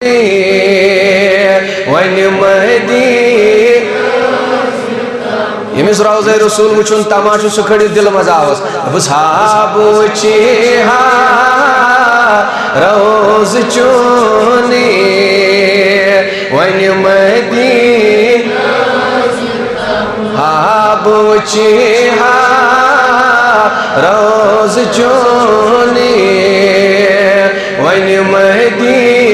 One Medina यमिस रोज़े रसूल वुचुन तमाशु सु खड़ी दिल मजा आवस बस हाबु चिहा रोज़ चुनी वन मदीन हाबु चिहा रोज़ चुनी वन मदीन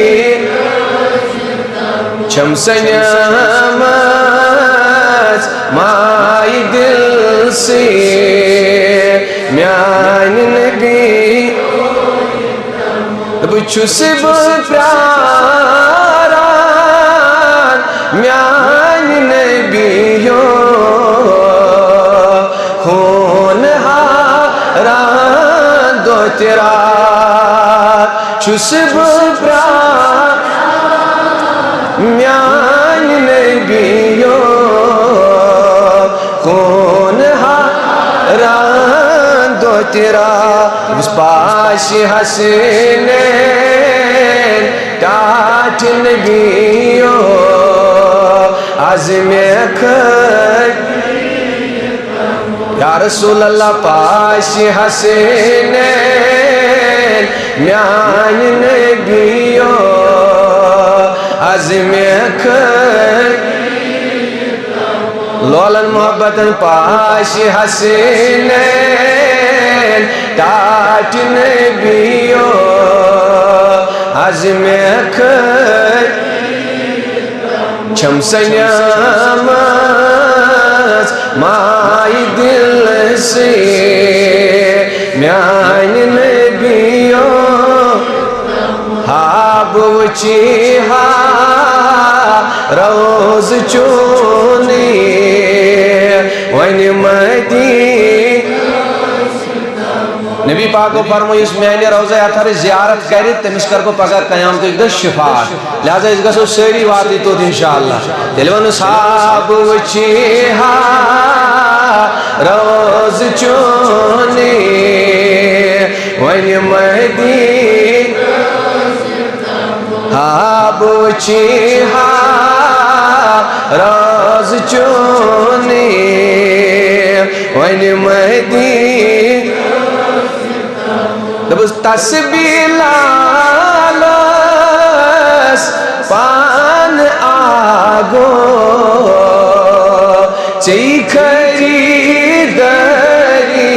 शमसन्यामस माय दिल से म्यान नबी बुछुस प्यारान म्यान नबियो खून हारान दो तेरा छुस प्यार म्यान नबियो खून हारान दो तेरा उस पाश हसनैन टाट नबियो आज़मे खर या रसूल अल्लाह पाश हसनैन म्यान नबियो आज़मे खर लोलन मोहब्बतन पाश हसनैन टाट नबियो आज़मे खर शमसन्यामस माय दिल से म्यान नबियो हाबु चिहा रोज़ चुनी वन मदीन नबी पाक को फरमाइश मैंने रोज़ा अथर ज़ियारत करे तमिस कर को पगार क़यामत के दिन शिफात लिहाजा इस गसो सारी वाती तो इंशाअल्लाह दिलवन साब चिहा रोज़ चुनी वन मदीन हाबु चिहा रोज़ चुनी वन मदीन दबस तस्बीलालस पान आगो खरीदरी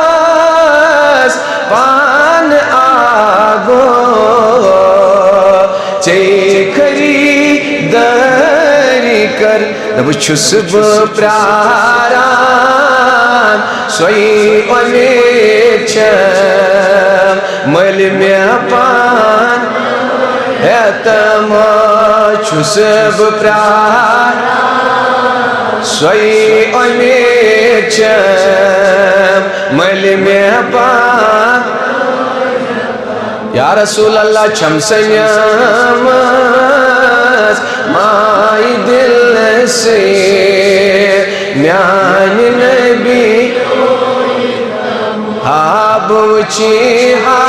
तस्बीलालस पान आगो खरीदरी कर दब छुस प्रारान सोई अमेच मल में पान है तम छुस प्रार सोई अमेच मल में पान या रसूल अल्लाह शमसन्यामस माय दिल से म्यान नबी हाबु चिहा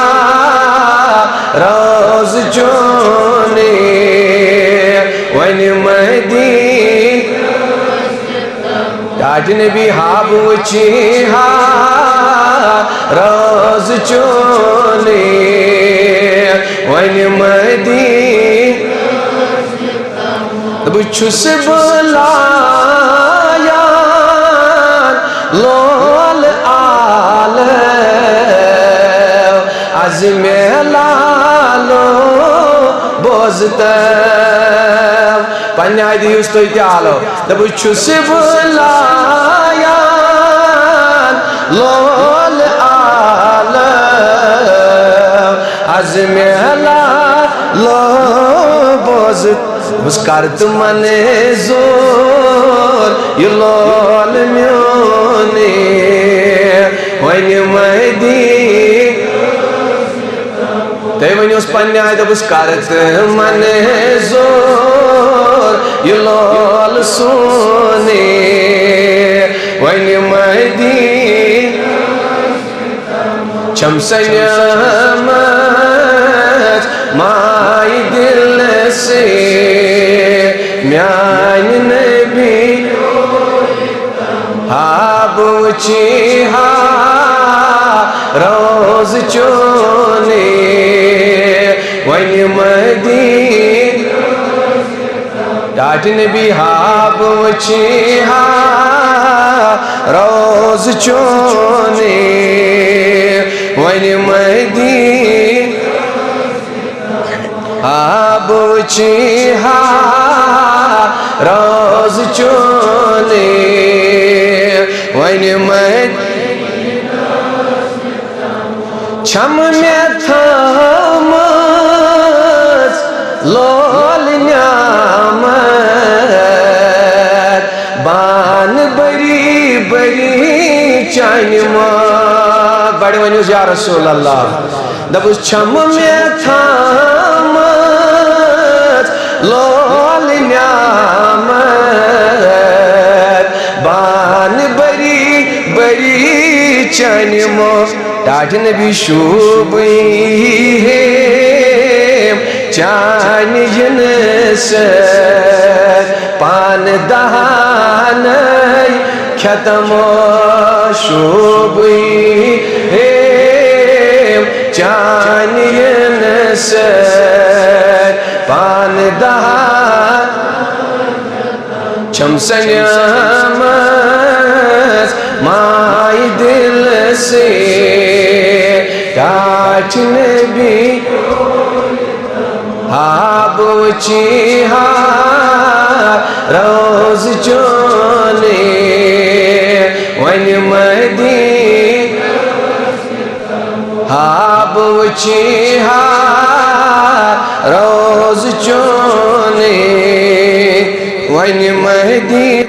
रोज़ चुनी वन मदीन टाट नबी हाबु चिहा रोज़ चुनी वन मदीन बुछुस बुलाया लोल आल आज़मे लालो बोजत पन्या दियुस तो इत्यालो बुछुस बुलाया लोल आल आज़मे लालो बोजत मुस्कारत मने जोर ये लोल म्योने वन मदीन ते वनी उस पन्या द मुस्कारत मने जोर ये लोल सोने वन मदीन शमसन्यामस वचिहा रोज चोने वन मदीन डाट नबी हाब वचिहा रोज चोने वन मदीन हाब वचिहा रोज चोने वन मदीन छम में थमस लोल न्यामत बान बरी बरी चाइमा बड़े वनु या रसूल अल्लाह दबुस छम में थमस लोल न्यामत बान बरी बरी चाइमा टाट नबी शोभी है चान यनस पान दहान खत्म शोभी है चान यनस पान दहान छमसन्यामस माई दिल से टाट नबी हाब वचिहा रोज चोने वन मदीन हाब वचिहा रोज चोने वन मदीन।